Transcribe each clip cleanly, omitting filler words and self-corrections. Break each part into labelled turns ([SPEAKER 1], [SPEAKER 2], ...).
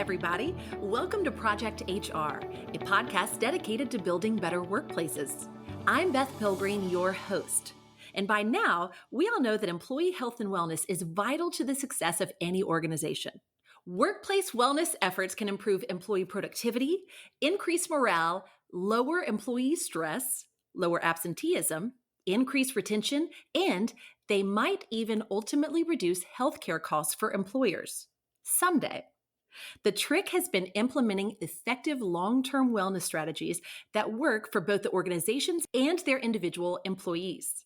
[SPEAKER 1] everybody. Welcome to Project HR, a podcast dedicated to building better workplaces. I'm Beth Pilgreen, your host. And by now, we all know that employee health and wellness is vital to the success of any organization. Workplace wellness efforts can improve employee productivity, increase morale, lower employee stress, lower absenteeism, increase retention, and they might even ultimately reduce healthcare costs for employers. Someday. The trick has been implementing effective long-term wellness strategies that work for both the organizations and their individual employees.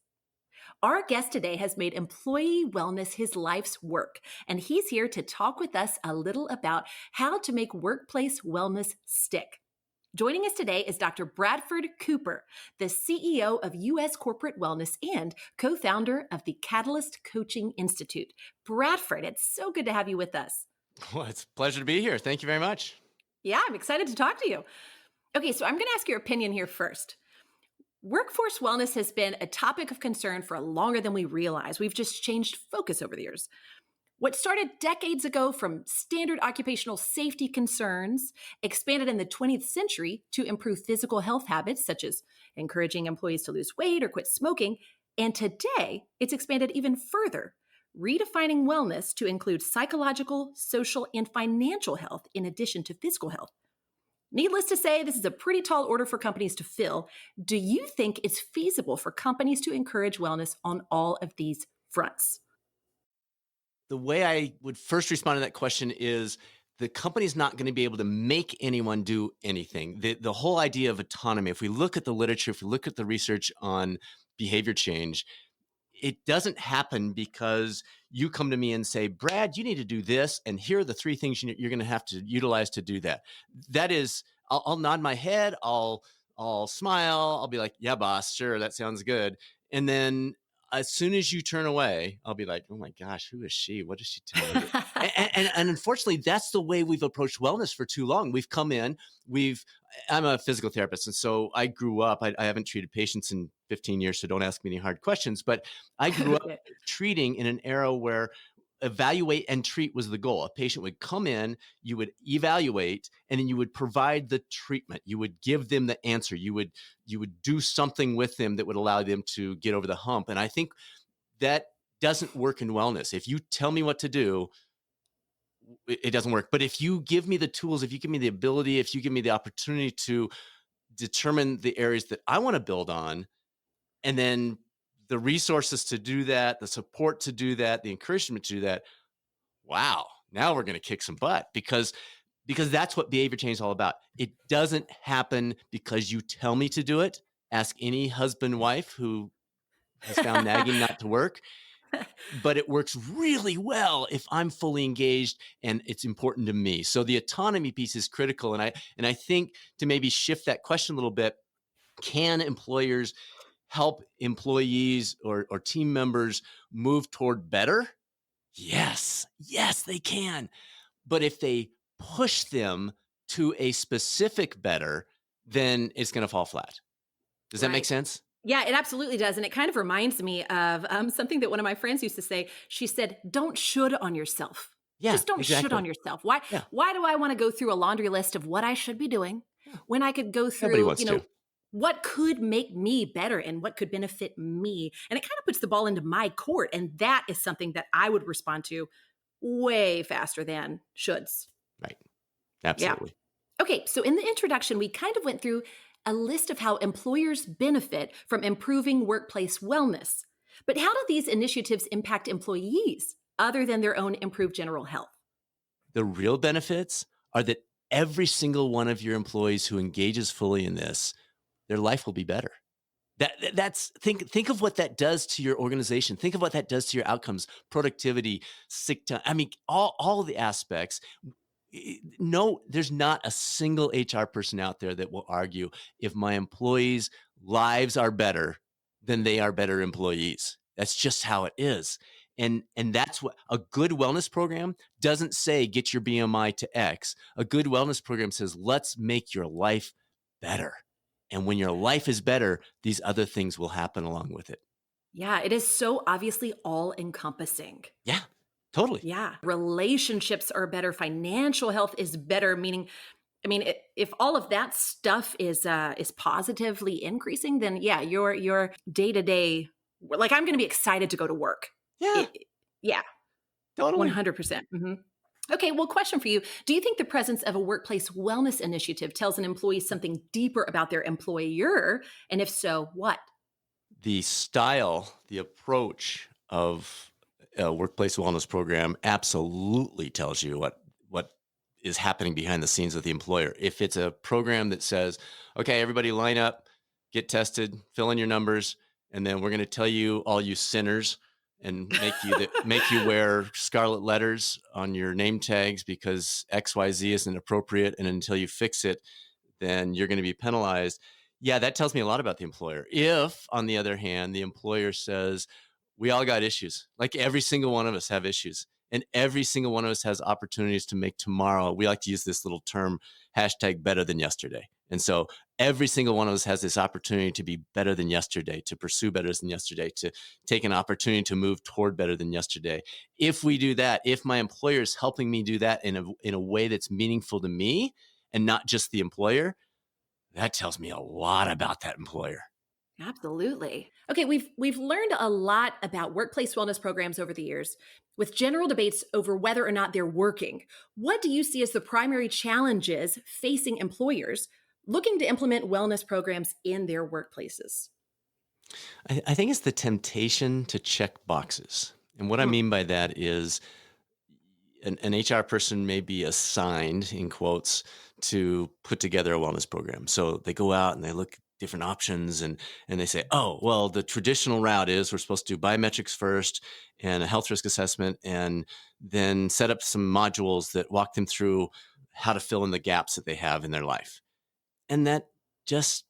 [SPEAKER 1] Our guest today has made employee wellness his life's work, and he's here to talk with us a little about how to make workplace wellness stick. Joining us today is Dr. Bradford Cooper, the CEO of U.S. Corporate Wellness and co-founder of the Catalyst Coaching Institute. Bradford, it's so good to have you with us.
[SPEAKER 2] Well, it's a pleasure to be here. Thank you very much.
[SPEAKER 1] Yeah, I'm excited to talk to you. Okay, so I'm going to ask your opinion here first. Workforce wellness has been a topic of concern for longer than we realize. We've just changed focus over the years. What started decades ago from standard occupational safety concerns expanded in the 20th century to improve physical health habits, such as encouraging employees to lose weight or quit smoking. And today, it's expanded even further, redefining wellness to include psychological, social, and financial health in addition to physical health. Needless to say, this is a pretty tall order for companies to fill. Do you think it's feasible for companies to encourage wellness on all of these fronts?
[SPEAKER 2] The way I would first respond to that question is the company's not going to be able to make anyone do anything. The whole idea of autonomy, if we look at the literature, if we look at the research on behavior change, it doesn't happen because you come to me and say, Brad, you need to do this, and here are the three things you're going to have to utilize to do that. That is, I'll nod my head, I'll smile, I'll be like, yeah, boss, sure, that sounds good. And then as soon as you turn away, I'll be like, oh my gosh, who is she? What is she telling me? and unfortunately, that's the way we've approached wellness for too long. We've come in, I'm a physical therapist. And so I grew up, I haven't treated patients in 15 years, so don't ask me any hard questions, but I grew up treating in an era where evaluate and treat was the goal. A patient would come in, you would evaluate, and then you would provide the treatment. You would give them the answer. You would do something with them that would allow them to get over the hump. And I think that doesn't work in wellness. If you tell me what to do, it doesn't work. But if you give me the tools, if you give me the ability, if you give me the opportunity to determine the areas that I want to build on, and then the resources to do that, the support to do that, the encouragement to do that, wow, now we're going to kick some butt because that's what behavior change is all about. It doesn't happen because you tell me to do it. Ask any husband, wife who has found nagging not to work. But it works really well if I'm fully engaged and it's important to me. So the autonomy piece is critical. And I think to maybe shift that question a little bit, can employers help employees or team members move toward better? Yes, they can. But if they push them to a specific better, then it's going to fall flat. Does that make sense?
[SPEAKER 1] Yeah, it absolutely does. And it kind of reminds me of something that one of my friends used to say. She said, don't should on yourself.
[SPEAKER 2] Yeah,
[SPEAKER 1] just don't should on yourself. Why do I want to go through a laundry list of what I should be doing when I could go through, what could make me better and what could benefit me? And it kind of puts the ball into my court. And that is something that I would respond to way faster than shoulds.
[SPEAKER 2] Right. Absolutely.
[SPEAKER 1] Yeah. Okay. So in the introduction, we kind of went through a list of how employers benefit from improving workplace wellness. But how do these initiatives impact employees other than their own improved general health?
[SPEAKER 2] The real benefits are that every single one of your employees who engages fully in this, their life will be better. Think of what that does to your organization. Think of what that does to your outcomes, productivity, sick time. I mean, all of the aspects. No, there's not a single HR person out there that will argue if my employees' lives are better, then they are better employees. That's just how it is. And that's what a good wellness program doesn't say, get your BMI to X. A good wellness program says, let's make your life better. And when your life is better, these other things will happen along with it.
[SPEAKER 1] Yeah, it is so obviously all encompassing.
[SPEAKER 2] Yeah. Totally.
[SPEAKER 1] Yeah. Relationships are better, financial health is better, meaning if all of that stuff is positively increasing, then yeah, your day-to-day, like, I'm going to be excited to go to work.
[SPEAKER 2] Yeah,
[SPEAKER 1] It, yeah,
[SPEAKER 2] totally.
[SPEAKER 1] 100%. Okay, well, question for you. Do you think the presence of a workplace wellness initiative tells an employee something deeper about their employer? And if so, what?
[SPEAKER 2] The style, the approach of a workplace wellness program absolutely tells you what is happening behind the scenes with the employer. If it's a program that says, "Okay, everybody line up, get tested, fill in your numbers, and then we're going to tell you all you sinners and make you wear scarlet letters on your name tags because XYZ isn't appropriate and until you fix it, then you're going to be penalized." Yeah, that tells me a lot about the employer. If, on the other hand, the employer says, we all got issues, like every single one of us have issues, and every single one of us has opportunities to make tomorrow. We like to use this little term, hashtag better than yesterday. And so every single one of us has this opportunity to be better than yesterday, to pursue better than yesterday, to take an opportunity to move toward better than yesterday. If we do that, if my employer is helping me do that in a way that's meaningful to me and not just the employer, that tells me a lot about that employer.
[SPEAKER 1] Absolutely. Okay, we've learned a lot about workplace wellness programs over the years, with general debates over whether or not they're working. What do you see as the primary challenges facing employers looking to implement wellness programs in their workplaces?
[SPEAKER 2] I think it's the temptation to check boxes. And what I
[SPEAKER 1] Hmm.
[SPEAKER 2] mean by that is an HR person may be assigned, in quotes, to put together a wellness program. So they go out and they look at different options and they say, oh, well, the traditional route is we're supposed to do biometrics first and a health risk assessment and then set up some modules that walk them through how to fill in the gaps that they have in their life. And that just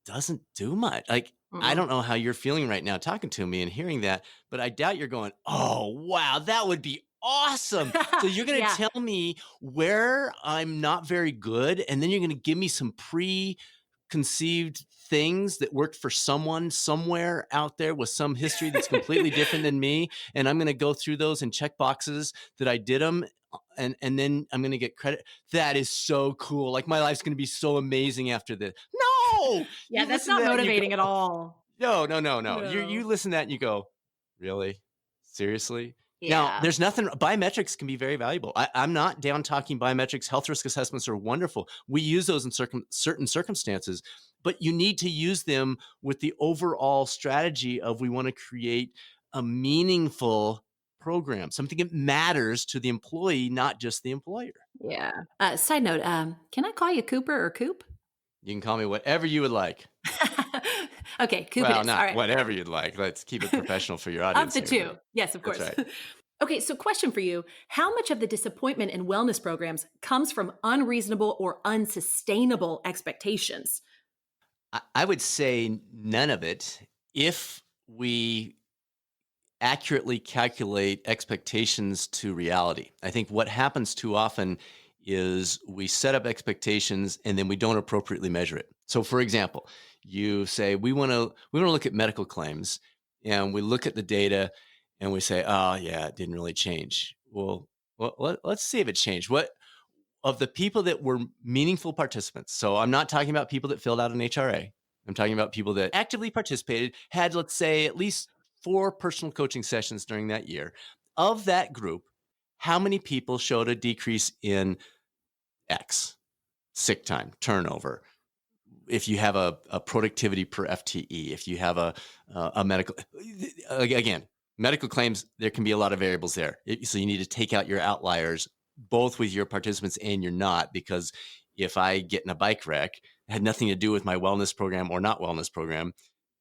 [SPEAKER 2] doesn't do much. Like, I
[SPEAKER 1] Mm-mm.
[SPEAKER 2] don't know how you're feeling right now talking to me and hearing that, but I doubt you're going, "Oh, wow, that would be awesome." So you're gonna
[SPEAKER 1] Yeah.
[SPEAKER 2] tell me where I'm not very good, and then you're gonna give me some preconceived things that worked for someone somewhere out there with some history that's completely different than me, and I'm gonna go through those and check boxes that I did them, and then I'm gonna get credit. That is so cool. Like, my life's gonna be so amazing after this. No!
[SPEAKER 1] Yeah,
[SPEAKER 2] You
[SPEAKER 1] that's
[SPEAKER 2] listen to
[SPEAKER 1] not
[SPEAKER 2] that and you
[SPEAKER 1] motivating at
[SPEAKER 2] go,
[SPEAKER 1] all.
[SPEAKER 2] "No, no, no, no." You
[SPEAKER 1] No.
[SPEAKER 2] listen to that and you go, "Really? Seriously?" Now,
[SPEAKER 1] Yeah.
[SPEAKER 2] there's nothing biometrics can be very valuable. I'm not down talking biometrics. Health risk assessments are wonderful. We use those in certain circumstances, but you need to use them with the overall strategy of we wanna create a meaningful program, something that matters to the employee, not just the employer.
[SPEAKER 1] Yeah. Side note, can I call you Cooper or Coop?
[SPEAKER 2] You can call me whatever you would like.
[SPEAKER 1] Okay, Coop it
[SPEAKER 2] Well,
[SPEAKER 1] is. All
[SPEAKER 2] not
[SPEAKER 1] right.
[SPEAKER 2] whatever you'd like. Let's keep it professional for your
[SPEAKER 1] Of
[SPEAKER 2] audience
[SPEAKER 1] the
[SPEAKER 2] here, but
[SPEAKER 1] two. Yes, of
[SPEAKER 2] that's
[SPEAKER 1] course.
[SPEAKER 2] right.
[SPEAKER 1] Okay, so question for you. How much of the disappointment in wellness programs comes from unreasonable or unsustainable expectations?
[SPEAKER 2] I would say none of it if we accurately calculate expectations to reality. I think what happens too often is we set up expectations and then we don't appropriately measure it. So for example, you say we want to look at medical claims and we look at the data and we say, "Oh, yeah, it didn't really change." Well, let's see if it changed. What of the people that were meaningful participants? So I'm not talking about people that filled out an HRA. I'm talking about people that actively participated, had, let's say, at least 4 personal coaching sessions during that year. Of that group, how many people showed a decrease in X, sick time, turnover, if you have a productivity per FTE, if you have a medical, again, medical claims, there can be a lot of variables there. So you need to take out your outliers, both with your participants and your not, because if I get in a bike wreck, it had nothing to do with my wellness program or not wellness program.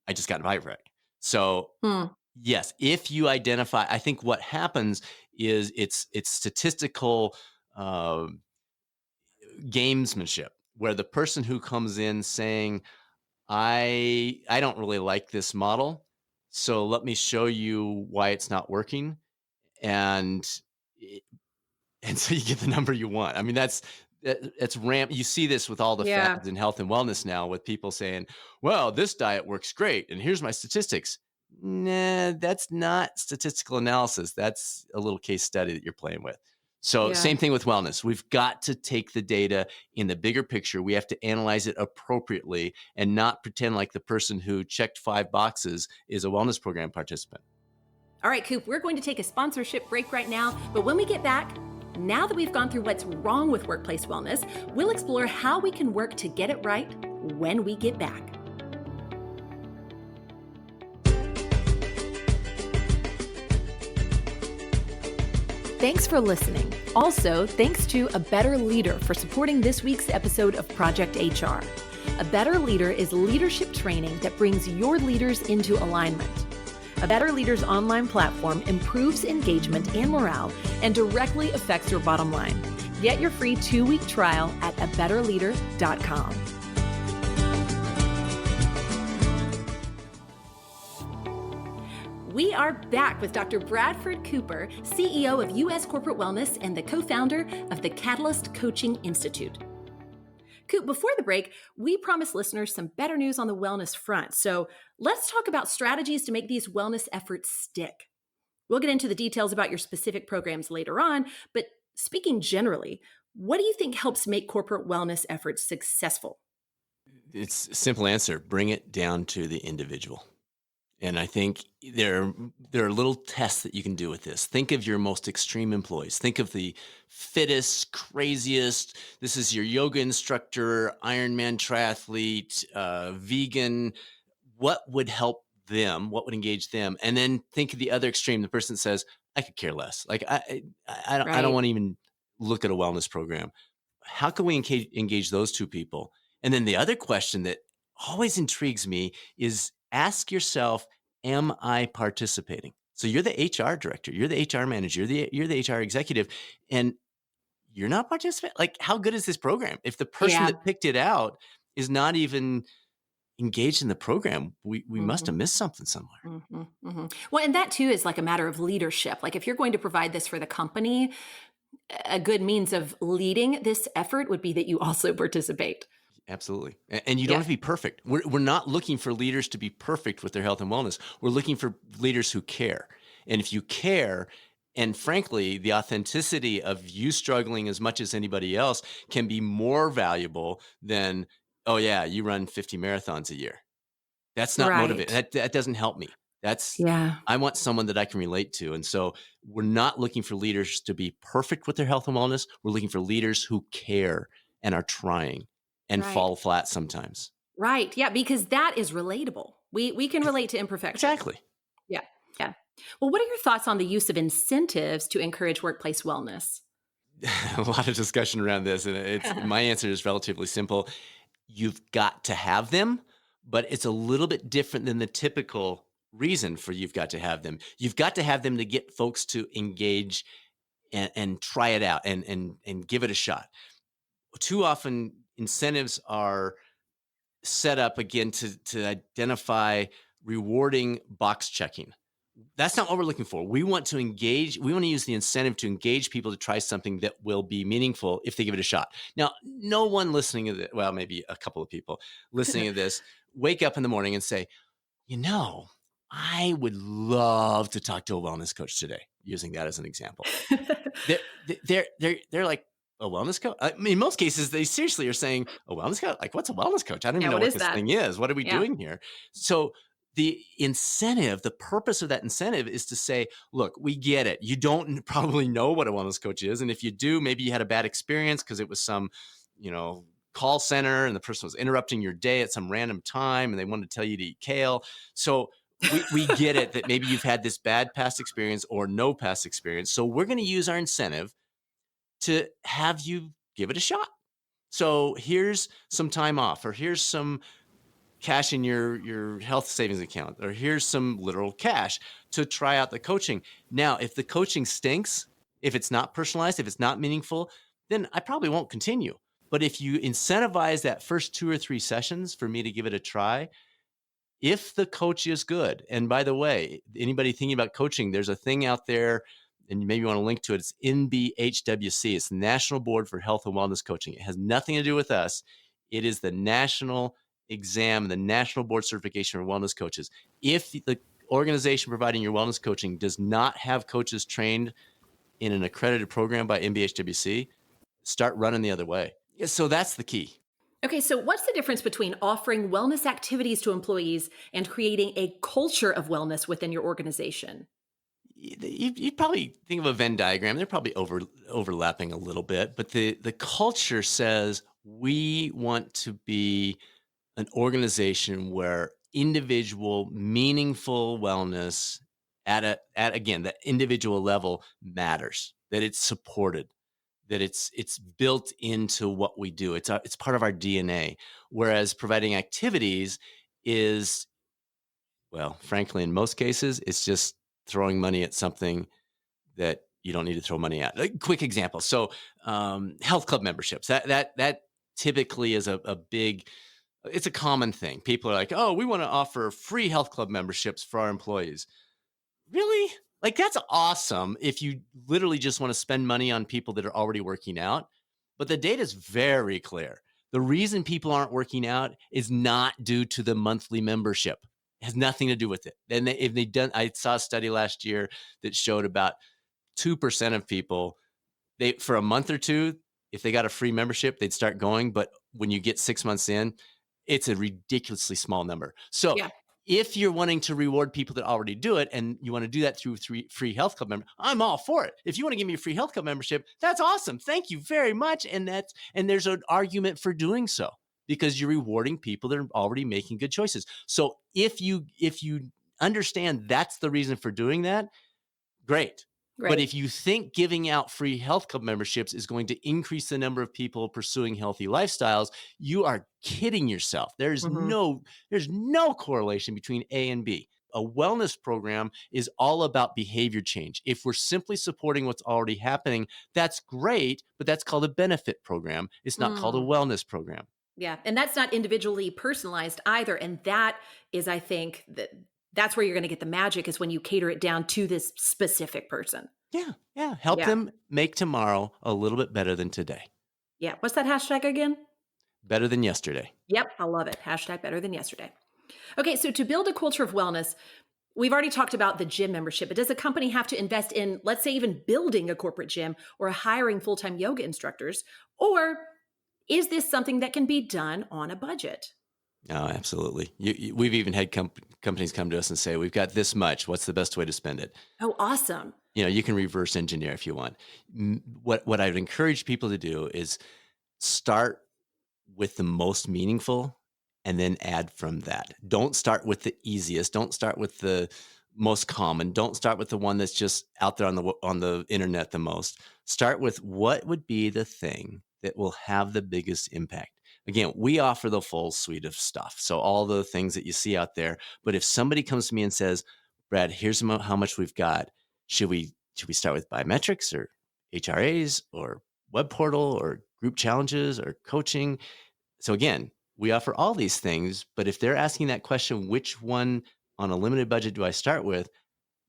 [SPEAKER 2] I just got in a bike wreck. So
[SPEAKER 1] Hmm.
[SPEAKER 2] yes, if you identify, I think what happens is it's statistical uh, gamesmanship, where the person who comes in saying, I don't really like this model, so let me show you why it's not working, and I and so you get the number you want. I mean, that's ramp you see this with all the
[SPEAKER 1] Yeah.
[SPEAKER 2] fads in health and wellness now with people saying, "Well, this diet works great, and here's my statistics." Nah, that's not statistical analysis. That's a little case study that you're playing with. So
[SPEAKER 1] Yeah.
[SPEAKER 2] same thing with wellness. We've got to take the data in the bigger picture. We have to analyze it appropriately and not pretend like the person who checked 5 boxes is a wellness program participant.
[SPEAKER 1] All right, Coop, we're going to take a sponsorship break right now, but when we get back, now that we've gone through what's wrong with workplace wellness, we'll explore how we can work to get it right when we get back. Thanks for listening. Also, thanks to A Better Leader for supporting this week's episode of Project HR. A Better Leader is leadership training that brings your leaders into alignment. A Better Leader's online platform improves engagement and morale and directly affects your bottom line. Get your free 2-week trial at abetterleader.com. We are back with Dr. Bradford Cooper, CEO of U.S. Corporate Wellness and the co-founder of the Catalyst Coaching Institute. Coop, before the break, we promised listeners some better news on the wellness front. So let's talk about strategies to make these wellness efforts stick. We'll get into the details about your specific programs later on, but speaking generally, what do you think helps make corporate wellness efforts successful?
[SPEAKER 2] It's a simple answer. Bring it down to the individual. And I think there are little tests that you can do with this. Think of your most extreme employees. Think of the fittest, craziest. This is your yoga instructor, Ironman triathlete, vegan. What would help them? What would engage them? And then think of the other extreme. The person that says, "I could care less. Like I don't
[SPEAKER 1] Right.
[SPEAKER 2] want to even look at a wellness program." How can we engage those two people? And then the other question that always intrigues me is ask yourself, am I participating? So you're the HR director, you're the HR manager, you're the HR executive, and you're not participating. Like, how good is this program? If the person
[SPEAKER 1] Yeah.
[SPEAKER 2] that picked it out is not even engaged in the program, we must
[SPEAKER 1] Mhm.
[SPEAKER 2] have missed something somewhere.
[SPEAKER 1] Mhm, mhm. Well, and that too is like a matter of leadership. Like if you're going to provide this for the company, a good means of leading this effort would be that you also participate.
[SPEAKER 2] Absolutely. And you don't
[SPEAKER 1] Yeah.
[SPEAKER 2] have to be perfect. We're not looking for leaders to be perfect with their health and wellness. We're looking for leaders who care. And if you care, and frankly, the authenticity of you struggling as much as anybody else can be more valuable than, oh, yeah, you run 50 marathons a year. That's not motivating.
[SPEAKER 1] Right.
[SPEAKER 2] That doesn't help me.
[SPEAKER 1] Yeah.
[SPEAKER 2] I want someone that I can relate to. And so we're not looking for leaders to be perfect with their health and wellness. We're looking for leaders who care and are trying and
[SPEAKER 1] Right.
[SPEAKER 2] fall flat sometimes.
[SPEAKER 1] Right. Yeah, because that is relatable. We can relate to imperfection.
[SPEAKER 2] Exactly.
[SPEAKER 1] Yeah. Yeah. Well, what are your thoughts on the use of incentives to encourage workplace wellness?
[SPEAKER 2] A lot of discussion around this. And my answer is relatively simple. You've got to have them, but it's a little bit different than the typical reason for you've got to have them. You've got to have them to get folks to engage and try it out and give it a shot. Too often incentives are set up again to identify rewarding box checking. That's not what we're looking for. We want to engage. We want to use the incentive to engage people to try something that will be meaningful if they give it a shot. Now, no one listening to this, well, maybe a couple of people listening to this, wake up in the morning and say, you know, I would love to talk to a wellness coach today, using that as an example. They're like, a wellness coach? I mean, in most cases, they seriously are saying, a wellness coach? Like, what's a wellness coach? I don't even
[SPEAKER 1] Yeah,
[SPEAKER 2] know
[SPEAKER 1] what
[SPEAKER 2] what
[SPEAKER 1] is
[SPEAKER 2] this
[SPEAKER 1] that?
[SPEAKER 2] thing is. What are we
[SPEAKER 1] Yeah.
[SPEAKER 2] doing here? So the incentive, the purpose of that incentive is to say, look, we get it. You don't probably know what a wellness coach is. And if you do, maybe you had a bad experience because it was some, call center and the person was interrupting your day at some random time and they wanted to tell you to eat kale. So we get it that maybe you've had this bad past experience or no past experience. So we're going to use our incentive to have you give it a shot. So here's some time off, or here's some cash in your health savings account, or here's some literal cash to try out the coaching. Now, if the coaching stinks, if it's not personalized, if it's not meaningful, then I probably won't continue. But if you incentivize that first 2 or 3 sessions for me to give it a try, if the coach is good, and by the way, anybody thinking about coaching, there's a thing out there, and maybe you want to link to it. It's NBHWC. It's the National Board for Health and Wellness Coaching. It has nothing to do with us. It is the national exam, the National Board Certification for Wellness Coaches. If the organization providing your wellness coaching does not have coaches trained in an accredited program by NBHWC, start running the other way. Yeah, so that's the key.
[SPEAKER 1] Okay, so what's the difference between offering wellness activities to employees and creating a culture of wellness within your organization?
[SPEAKER 2] You'd probably think of a Venn diagram. They're probably overlapping a little bit, but the culture says we want to be an organization where individual, meaningful wellness at again that individual level matters. That it's supported. That it's built into what we do. It's part of our DNA. Whereas providing activities is, well, frankly, in most cases, it's just throwing money at something that you don't need to throw money at. A quick example. So, health club memberships. That typically is a big. It's a common thing. People are like, "Oh, we want to offer free health club memberships for our employees." Really? Like, that's awesome if you literally just want to spend money on people that are already working out. But the data is very clear. The reason people aren't working out is not due to the monthly membership. It has nothing to do with it. And if they done, I saw a study last year that showed about 2% of people, they for a month or two, if they got a free membership, they'd start going. But when you get 6 months in, it's a ridiculously small number. So
[SPEAKER 1] Yeah.
[SPEAKER 2] if you're wanting to reward people that already do it and you want to do that through free health club member, I'm all for it. If you want to give me a free health club membership, that's awesome. Thank you very much. And there's an argument for doing so because you're rewarding people that are already making good choices. So if you understand that's the reason for doing that, great. But
[SPEAKER 1] Right.
[SPEAKER 2] if you think giving out free health club memberships is going to increase the number of people pursuing healthy lifestyles, you are kidding yourself.
[SPEAKER 1] Hmm.
[SPEAKER 2] There's no correlation between A and B. A wellness program is all about behavior change. If we're simply supporting what's already happening, that's great, but that's called a benefit program. It's not called a
[SPEAKER 1] Mm.
[SPEAKER 2] wellness program.
[SPEAKER 1] Yeah. And that's not individually personalized either. And that is, I think, that's where you're going to get the magic is when you cater it down to this specific person.
[SPEAKER 2] Yeah, yeah. Help
[SPEAKER 1] Yeah.
[SPEAKER 2] them make tomorrow a little bit better than today,
[SPEAKER 1] Yeah. What's that hashtag again?
[SPEAKER 2] better than yesterday.
[SPEAKER 1] Yep. I love it. Hashtag better than yesterday. Okay. So to build a culture of wellness, we've already talked about the gym membership, but does a company have to invest in, let's say, even building a corporate gym or hiring full time yoga instructors? Or is this something that can be done on a budget?
[SPEAKER 2] Oh, absolutely. We've even had companies come to us and say, "We've got this much. What's the best way to spend it?"
[SPEAKER 1] Oh, awesome.
[SPEAKER 2] You can reverse engineer if you want. What I would encourage people to do is start with the most meaningful and then add from that. Don't start with the easiest. Don't start with the most common. Don't start with the one that's just out there on the internet the most. Start with what would be the thing that will have the biggest impact. Again, we offer the full suite of stuff. So all the things that you see out there, but if somebody comes to me and says, "Brad, here's how much we've got. Should we start with biometrics or HRAs or web portal or group challenges or coaching?" So again, we offer all these things, but if they're asking that question, which one on a limited budget do I start with?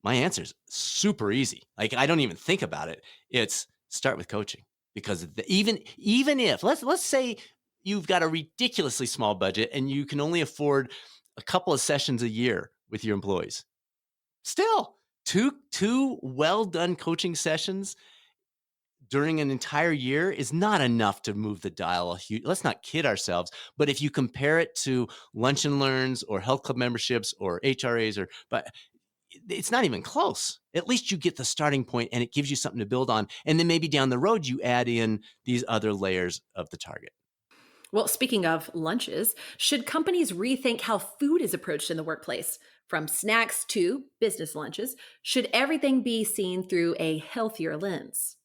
[SPEAKER 2] My answer is super easy. Like, I don't even think about it. It's start with coaching because even if let's say you've got a ridiculously small budget and you can only afford a couple of sessions a year with your employees, still two well done coaching sessions during an entire year is not enough to move the dial a huge. Let's not kid ourselves. But if you compare it to lunch and learns or health club memberships or HRAs but it's not even close. At least you get the starting point and it gives you something to build on. And then maybe down the road, you add in these other layers of the target.
[SPEAKER 1] Well, speaking of lunches, should companies rethink how food is approached in the workplace? From snacks to business lunches, should everything be seen through a healthier lens?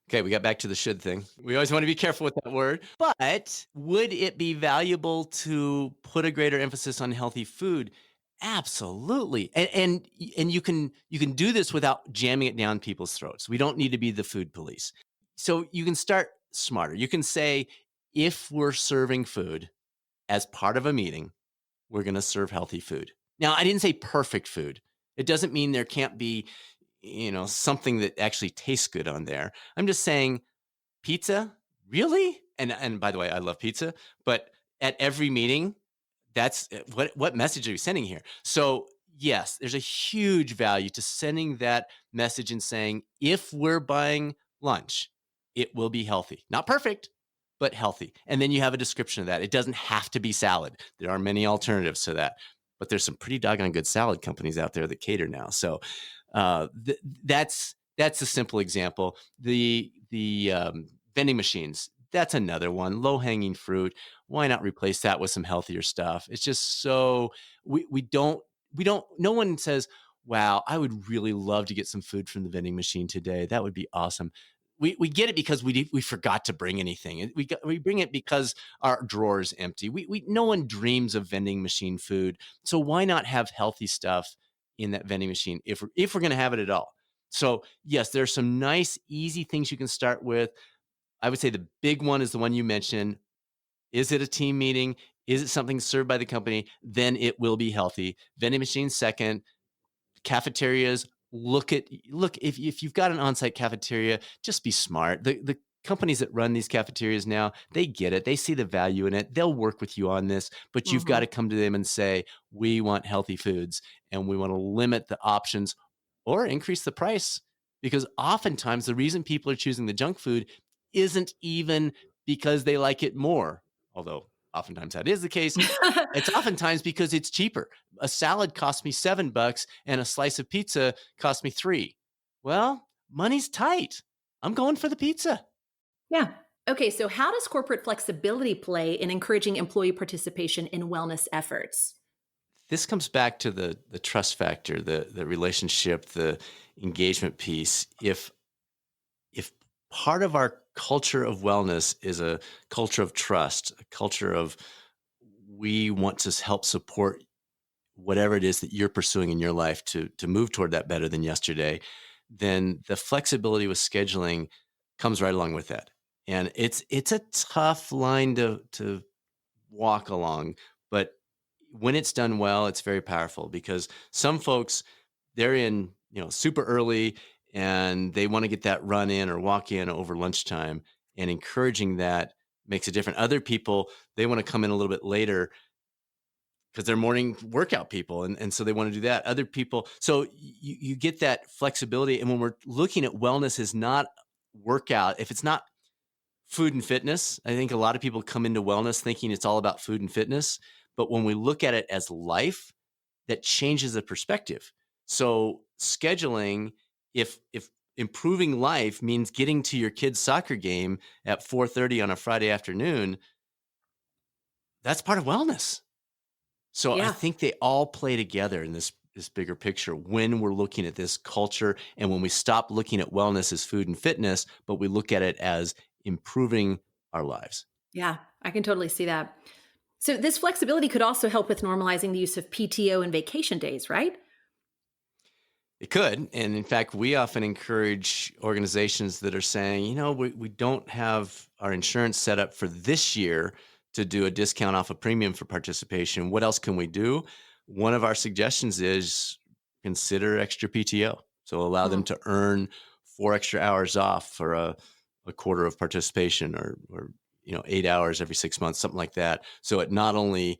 [SPEAKER 2] Okay, we got back to the should thing. We always want to be careful with that word. But would it be valuable to put a greater emphasis on healthy food? Absolutely. And you can do this without jamming it down people's throats. We don't need to be the food police. So you can start smarter. You can say, if we're serving food as part of a meeting, we're going to serve healthy food. Now, I didn't say perfect food. It doesn't mean there can't be, something that actually tastes good on there. I'm just saying pizza, really? And by the way, I love pizza, but at every meeting, that's what message are you sending here? So yes, there's a huge value to sending that message and saying, if we're buying lunch, it will be healthy. Not perfect, but healthy. And then you have a description of that. It doesn't have to be salad. There are many alternatives to that, but there's some pretty doggone good salad companies out there that cater now. So that's a simple example. The vending machines, that's another one. Low hanging fruit. Why not replace that with some healthier stuff? It's just so we don't no one says, wow, I would really love to get some food from the vending machine today. That would be awesome. We get it because we forgot to bring anything. We bring it because our drawer is empty. We no one dreams of vending machine food. So why not have healthy stuff in that vending machine if we're going to have it at all? So yes, there's some nice easy things you can start with. I would say the big one is the one you mentioned. Is it a team meeting? Is it something served by the company? Then it will be healthy. Vending machine second, cafeterias, look if you've got an on-site cafeteria, just be smart. The companies that run these cafeterias now, they get it. They see the value in it. They'll work with you on this, but you've got
[SPEAKER 1] Hmm.
[SPEAKER 2] to come to them and say, we want healthy foods and we want to limit the options or increase the price, because oftentimes the reason people are choosing the junk food isn't even because they like it more, although oftentimes that is the case. It's oftentimes because it's cheaper. A salad cost me $7 and a slice of pizza cost me 3. Well, money's tight. I'm going for the pizza.
[SPEAKER 1] Yeah. Okay, so how does corporate flexibility play in encouraging employee participation in wellness efforts?
[SPEAKER 2] This comes back to the trust factor, the relationship, the engagement piece. If part of our culture of wellness is a culture of trust, a culture of we want to help support whatever it is that you're pursuing in your life to move toward that better than yesterday, then the flexibility with scheduling comes right along with that. And it's a tough line to walk along, but when it's done well, it's very powerful because some folks, they're in, super early and they want to get that run in or walk in over lunchtime, and encouraging that makes a difference. Other people, they want to come in a little bit later because they're morning workout people, and so they want to do that. Other people, so you get that flexibility. And when we're looking at wellness is not workout, if it's not food and fitness, I think a lot of people come into wellness thinking it's all about food and fitness, but when we look at it as life, that changes the perspective. So scheduling, if improving life means getting to your kid's soccer game at 4:30 on a Friday afternoon, that's part of wellness. So I
[SPEAKER 1] Yeah.
[SPEAKER 2] think they all play together in this bigger picture when we're looking at this culture, and when we stop looking at wellness as food and fitness, but we look at it as improving our lives.
[SPEAKER 1] Yeah, I can totally see that. So, this flexibility could also help with normalizing the use of PTO and vacation days, right?
[SPEAKER 2] It could. And in fact, we often encourage organizations that are saying, we don't have our insurance set up for this year to do a discount off a premium for participation. What else can we do? One of our suggestions is consider extra PTO. So allow them
[SPEAKER 1] Mm.
[SPEAKER 2] to earn 4 extra hours off for a quarter of participation, or 8 hours every 6 months, something like that. So it not only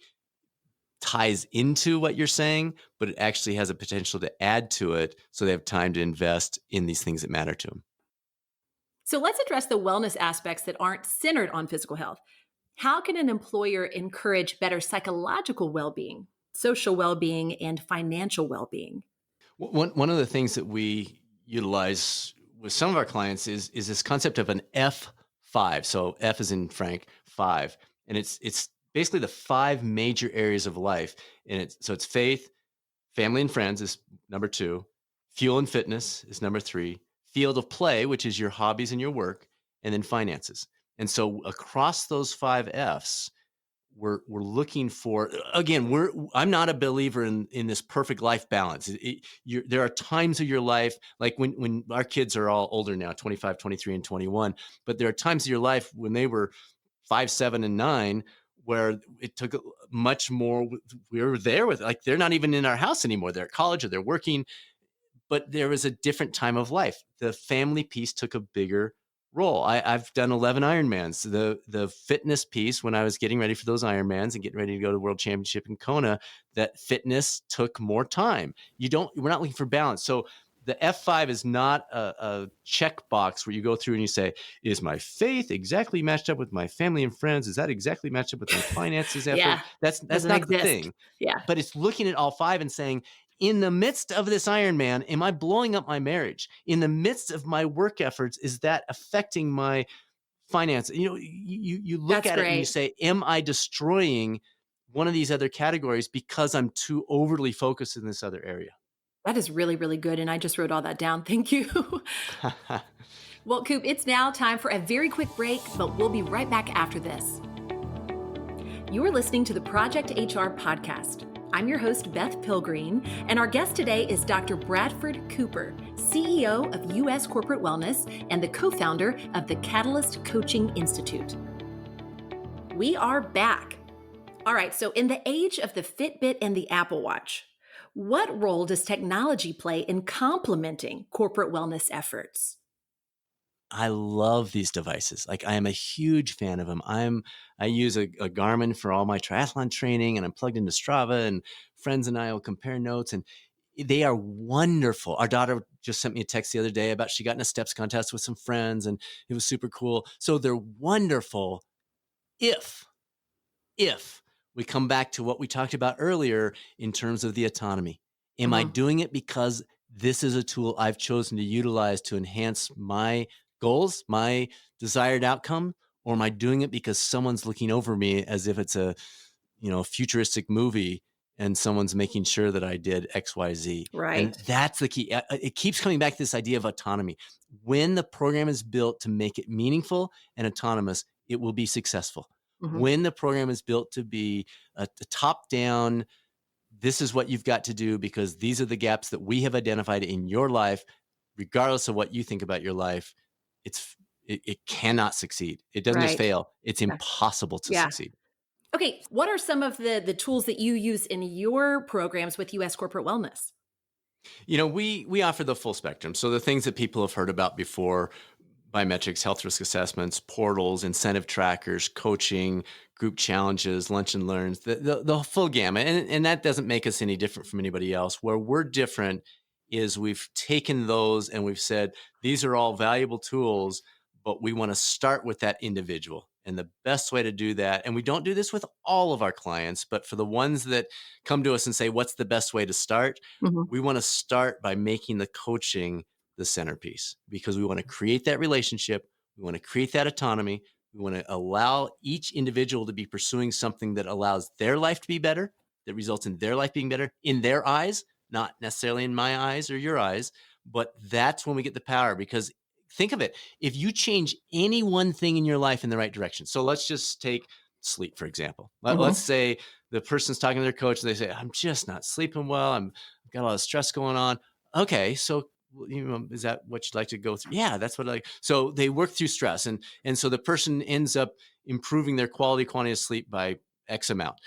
[SPEAKER 2] ties into what you're saying, but it actually has a potential to add to it so they have time to invest in these things that matter to them.
[SPEAKER 1] So, let's address the wellness aspects that aren't centered on physical health. How can an employer encourage better psychological well being, social well being, and financial well being?
[SPEAKER 2] One of the things that we utilize with some of our clients is this concept of an F5. So F is in Frank, 5. And it's basically the 5 major areas of life. And it's faith, family and friends is number 2, fuel and fitness is number 3, field of play, which is your hobbies and your work, and then finances. And so across those 5 F's, we're looking for, again, I'm not a believer in this perfect life balance. There are times of your life, like when our kids are all older now, 25, 23, and 21, but there are times of your life when they were 5, 7, and 9 where it took much more. We were there with, like, they're not even in our house anymore, they're at college or they're working, but there was a different time of life. The family piece took a bigger role. I've done 11 Ironmans. The fitness piece, when I was getting ready for those Ironmans and getting ready to go to the World Championship in Kona, that fitness took more time. We're not looking for balance. So the F5 is not a checkbox where you go through and you say, is my faith exactly matched up with my family and friends? Is that exactly matched up with my finances effort?
[SPEAKER 1] Yeah.
[SPEAKER 2] That's
[SPEAKER 1] Doesn't
[SPEAKER 2] not the
[SPEAKER 1] exist.
[SPEAKER 2] thing.
[SPEAKER 1] Yeah.
[SPEAKER 2] But it's looking at all five and saying, in the midst of this Ironman, am I blowing up my marriage? In the midst of my work efforts, is that affecting my finances? You look
[SPEAKER 1] That's
[SPEAKER 2] at it and you
[SPEAKER 1] great.
[SPEAKER 2] say, am I destroying one of these other categories because I'm too overly focused in this other area?
[SPEAKER 1] That is really, really good. And I just wrote all that down. Thank you. Well, Coop, it's now time for a very quick break, but we'll be right back after this. You are listening to the Project HR podcast. I'm your host, Beth Pilgreen, and our guest today is Dr. Bradford Cooper, CEO of U.S. Corporate Wellness and the co-founder of the Catalyst Coaching Institute. We are back. All right, so in the age of the Fitbit and the Apple Watch, what role does technology play in complementing corporate wellness efforts?
[SPEAKER 2] I love these devices. Like, I am a huge fan of them. I use a Garmin for all my triathlon training, and I'm plugged into Strava, and friends and I will compare notes, and they are wonderful. Our daughter just sent me a text the other day about she got in a steps contest with some friends, and it was super cool. So they're wonderful if we come back to what we talked about earlier in terms of the autonomy. Am I doing it because this is a tool I've chosen to utilize to enhance my goals, my desired outcome? Or am I doing it because someone's looking over me as if it's a futuristic movie and someone's making sure that I did X, Y, Z? And
[SPEAKER 1] Right.
[SPEAKER 2] that's the key. It keeps coming back to this idea of autonomy. When the program is built to make it meaningful and autonomous, it will be successful.
[SPEAKER 1] Mhm.
[SPEAKER 2] When the program is built to be a top down, this is what you've got to do because these are the gaps that we have identified in your life, regardless of what you think about your life, it cannot succeed. It doesn't just
[SPEAKER 1] Right.
[SPEAKER 2] fail, it's
[SPEAKER 1] Yeah.
[SPEAKER 2] impossible to
[SPEAKER 1] Yeah.
[SPEAKER 2] succeed.
[SPEAKER 1] Okay. What are some of the tools that you use in your programs with US Corporate Wellness?
[SPEAKER 2] We offer the full spectrum. So the things that people have heard about before: biometrics, health risk assessments, portals, incentive trackers, coaching, group challenges, lunch and learns, the full gamut. And that doesn't make us any different from anybody else. Where we're different is we've taken those and we've said, these are all valuable tools, but we want to start with that individual. And the best way to do that, and we don't do this with all of our clients, but for the ones that come to us and say, what's the best way to start?
[SPEAKER 1] Mhm.
[SPEAKER 2] We want to start by making the coaching the centerpiece because we want to create that relationship. We want to create that autonomy. We want to allow each individual to be pursuing something that allows their life to be better, that results in their life being better in their eyes, not necessarily in my eyes or your eyes. But that's when we get the power, because think of it. If you change any one thing in your life in the right direction. So let's just take sleep, for example. Let's
[SPEAKER 1] Mhm.
[SPEAKER 2] say the person's talking to their coach and they say, I'm just not sleeping well. I've got a lot of stress going on. Okay, so is that what you'd like to go through? Yeah, that's what I like. So they work through stress, and so the person ends up improving their quantity of sleep by X amount.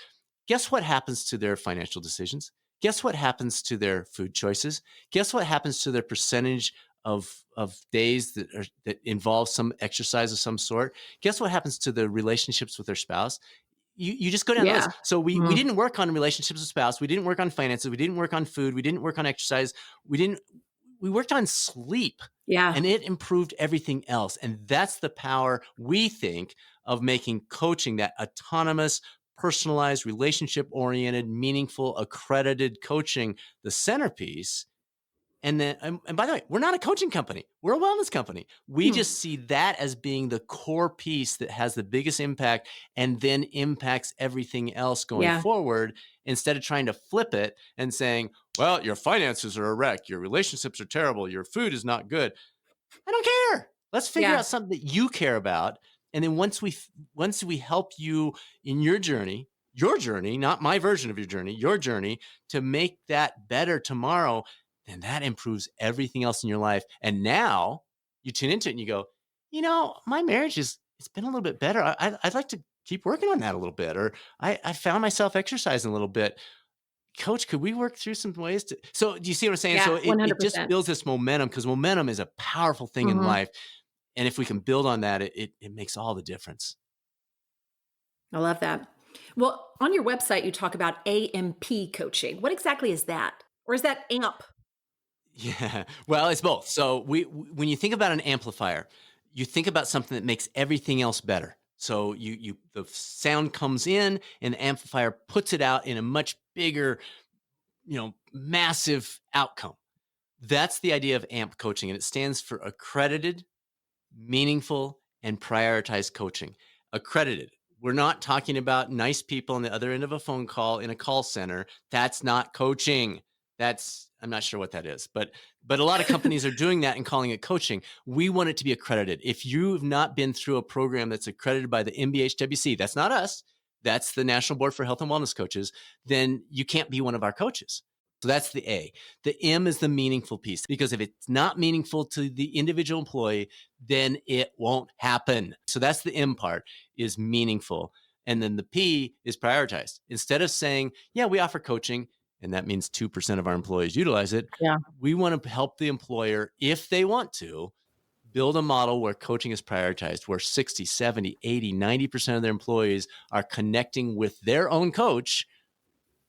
[SPEAKER 2] Guess what happens to their financial decisions? Guess what happens to their food choices? Guess what happens to their percentage of days that involve some exercise of some sort? Guess what happens to the relationships with their spouse? You just go down the
[SPEAKER 1] Yeah.
[SPEAKER 2] list. So we
[SPEAKER 1] Mhm.
[SPEAKER 2] didn't work on relationships with spouse. We didn't work on finances. We didn't work on food. We didn't work on exercise. We worked on sleep,
[SPEAKER 1] Yeah.
[SPEAKER 2] and it improved everything else. And that's the power, we think, of making coaching that autonomous, personalized, relationship oriented, meaningful, accredited coaching the centerpiece. And then, and by the way, we're not a coaching company. We're a wellness company. We
[SPEAKER 1] Hmm.
[SPEAKER 2] just see that as being the core piece that has the biggest impact and then impacts everything else going
[SPEAKER 1] Yeah.
[SPEAKER 2] forward, instead of trying to flip it and saying, well, your finances are a wreck. Your relationships are terrible. Your food is not good. I don't care. Let's figure
[SPEAKER 1] Yeah.
[SPEAKER 2] out something that you care about. And then once we help you in your journey, not my version of your journey to make that better tomorrow, then that improves everything else in your life. And now you tune into it and you go, my marriage it's been a little bit better. I'd like to keep working on that a little bit. Or I found myself exercising a little bit. Coach, could we work through some ways to? So do you see what I'm saying? So
[SPEAKER 1] Yeah.
[SPEAKER 2] it just
[SPEAKER 1] 100%.
[SPEAKER 2] builds this momentum, because momentum is a powerful thing in
[SPEAKER 1] Mhm.
[SPEAKER 2] life. And if we can build on that, it makes all the difference.
[SPEAKER 1] I love that. Well, on your website, you talk about AMP coaching. What exactly is that? Or is that AMP?
[SPEAKER 2] Yeah, well, it's both. So when you think about an amplifier, you think about something that makes everything else better. So the sound comes in and the amplifier puts it out in a much bigger, massive outcome. That's the idea of AMP coaching, and it stands for accredited, meaningful, and prioritized coaching. Accredited. We're not talking about nice people on the other end of a phone call in a call center. That's not coaching. I'm not sure what that is, but a lot of companies are doing that and calling it coaching. We want it to be accredited. If you've not been through a program that's accredited by the NBHWC, that's not us. That's the National Board for Health and Wellness Coaches. Then you can't be one of our coaches. So that's the A. The M is the meaningful piece, because if it's not meaningful to the individual employee, then it won't happen. So that's the M part, is meaningful. And then the P is prioritized. Instead of saying, yeah, we offer coaching, and that means 2% of our employees utilize it.
[SPEAKER 1] Yeah.
[SPEAKER 2] We want to help the employer, if they want to, build a model where coaching is prioritized, where 60, 70, 80, 90% of their employees are connecting with their own coach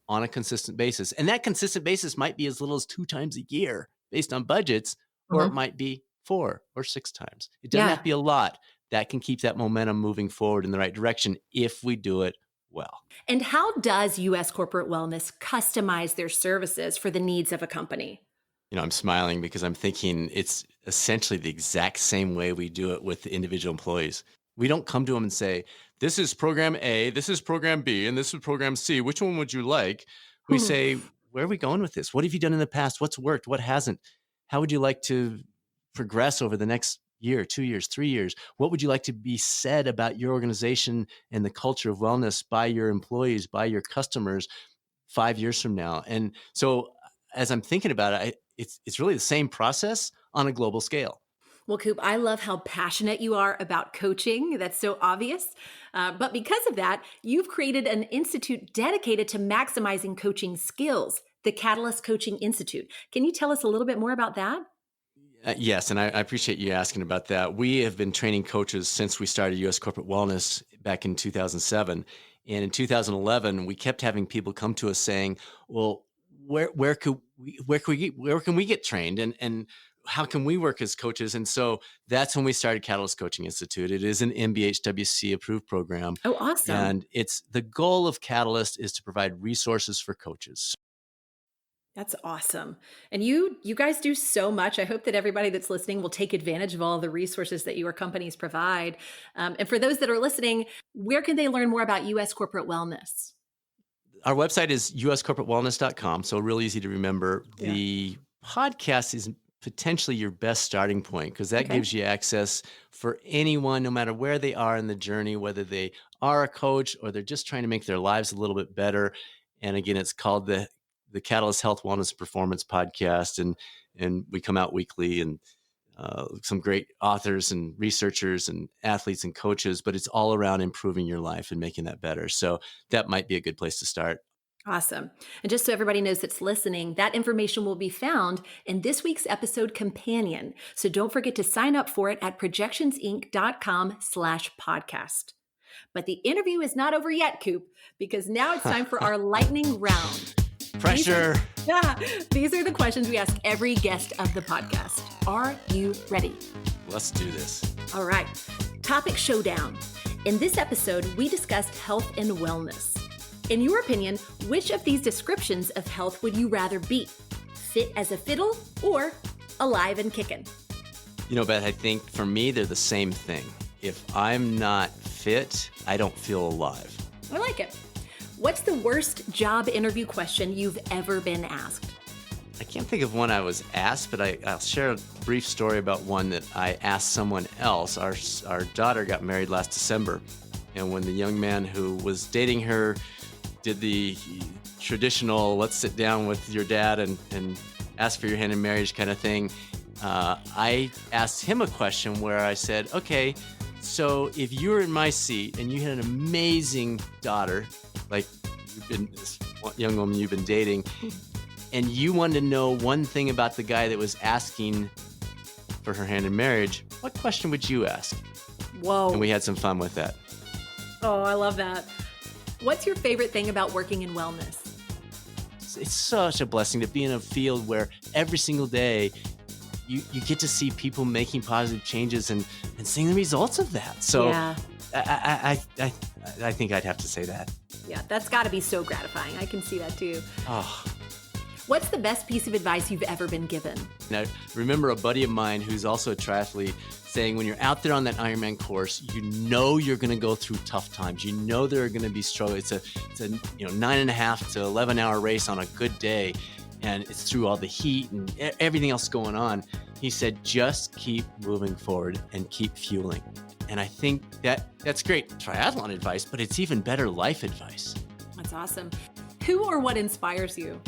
[SPEAKER 2] on a consistent basis. And that consistent basis might be as little as 2 times a year based on budgets, or it might be 4 or 6 times. It doesn't have to be a lot. That can keep that momentum moving forward in the right direction if we do it well.
[SPEAKER 1] And how does U.S. Corporate Wellness customize their services for the needs of a company?
[SPEAKER 2] I'm smiling because I'm thinking it's essentially the exact same way we do it with the individual employees. We don't come to them and say, this is program A, this is program B, and this is program C. Which one would you like? We say, where are we going with this? What have you done in the past? What's worked? What hasn't? How would you like to progress over the next year, 2 years, 3 years? What would you like to be said about your organization and the culture of wellness by your employees, by your customers 5 years from now? And so as I'm thinking about it, it's really the same process on a global scale.
[SPEAKER 1] Well, Coop, I love how passionate you are about coaching. That's so obvious. But because of that, you've created an institute dedicated to maximizing coaching skills, the Catalyst Coaching Institute. Can you tell us a little bit more about that?
[SPEAKER 2] Yes, and I appreciate you asking about that. We have been training coaches since we started U.S. Corporate Wellness back in 2007. And in 2011, we kept having people come to us saying, well, where can we get trained? And how can we work as coaches? And so that's when we started Catalyst Coaching Institute. It is an MBHWC approved program.
[SPEAKER 1] Oh, awesome.
[SPEAKER 2] And the goal of Catalyst is to provide resources for coaches.
[SPEAKER 1] That's awesome. And you guys do so much. I hope that everybody that's listening will take advantage of all the resources that your companies provide. And for those that are listening, where can they learn more about U.S. Corporate Wellness?
[SPEAKER 2] Our website is uscorporatewellness.com. So real easy to remember. Yeah. The podcast is potentially your best starting point, because that gives you access for anyone, no matter where they are in the journey, whether they are a coach or they're just trying to make their lives a little bit better. And again, it's called the Catalyst Health Wellness Performance Podcast. And we come out weekly, and some great authors and researchers and athletes and coaches, but it's all around improving your life and making that better. So that might be a good place to start.
[SPEAKER 1] Awesome. And just so everybody knows that's listening, that information will be found in this week's episode companion. So don't forget to sign up for it at projectionsinc.com/podcast. But the interview is not over yet, Coop, because now it's time for our lightning round.
[SPEAKER 2] Pressure.
[SPEAKER 1] These are the questions we ask every guest of the podcast. Are you ready?
[SPEAKER 2] Let's do this.
[SPEAKER 1] All right. Topic showdown. In this episode, we discussed health and wellness. In your opinion, which of these descriptions of health would you rather be? Fit as a fiddle or alive and kicking?
[SPEAKER 2] Beth, I think for me, they're the same thing. If I'm not fit, I don't feel alive.
[SPEAKER 1] I like it. What's the worst job interview question you've ever been asked?
[SPEAKER 2] I can't think of one I was asked, but I'll share a brief story about one that I asked someone else. Our daughter got married last December, and when the young man who was dating her did the traditional, let's sit down with your dad and ask for your hand in marriage kind of thing, I asked him a question where I said, okay, so if you were in my seat and you had an amazing daughter, like this young woman you've been dating, and you wanted to know one thing about the guy that was asking for her hand in marriage, what question would you ask?
[SPEAKER 1] Whoa.
[SPEAKER 2] And we had some fun with that.
[SPEAKER 1] Oh, I love that. What's your favorite thing about working in wellness?
[SPEAKER 2] It's such a blessing to be in a field where every single day you get to see people making positive changes and seeing the results of that. So
[SPEAKER 1] yeah.
[SPEAKER 2] I think I'd have to say that.
[SPEAKER 1] Yeah, that's got to be so gratifying. I can see that too.
[SPEAKER 2] Oh.
[SPEAKER 1] What's the best piece of advice you've ever been given?
[SPEAKER 2] Now, remember a buddy of mine who's also a triathlete saying when you're out there on that Ironman course, you know you're going to go through tough times. You know there are going to be struggles. It's a 9.5 to 11-hour race on a good day, and it's through all the heat and everything else going on. He said, just keep moving forward and keep fueling. And I think that's great triathlon advice, but it's even better life advice.
[SPEAKER 1] That's awesome. Who or what inspires you?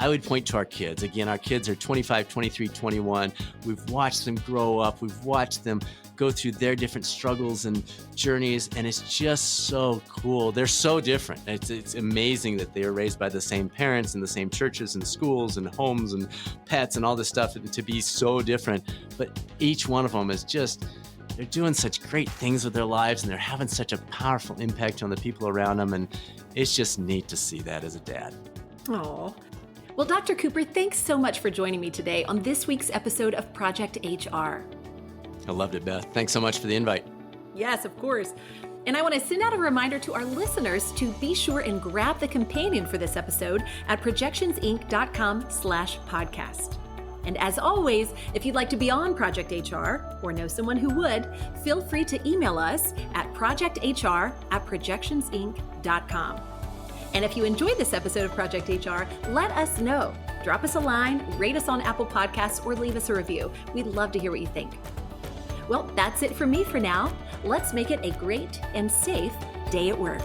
[SPEAKER 2] I would point to our kids. Again, our kids are 25, 23, 21. We've watched them grow up. We've watched them go through their different struggles and journeys, and it's just so cool. They're so different. It's amazing that they are raised by the same parents and the same churches and schools and homes and pets and all this stuff, and to be so different. But each one of them is just, they're doing such great things with their lives, and they're having such a powerful impact on the people around them, and it's just neat to see that as a dad.
[SPEAKER 1] Oh. Well, Dr. Cooper, thanks so much for joining me today on this week's episode of Project HR.
[SPEAKER 2] I loved it, Beth. Thanks so much for the invite.
[SPEAKER 1] Yes, of course. And I want to send out a reminder to our listeners to be sure and grab the companion for this episode at projectionsinc.com/podcast. And as always, if you'd like to be on Project HR or know someone who would, feel free to email us at projecthr@projectionsinc.com. And if you enjoyed this episode of Project HR, let us know. Drop us a line, rate us on Apple Podcasts, or leave us a review. We'd love to hear what you think. Well, that's it for me for now. Let's make it a great and safe day at work.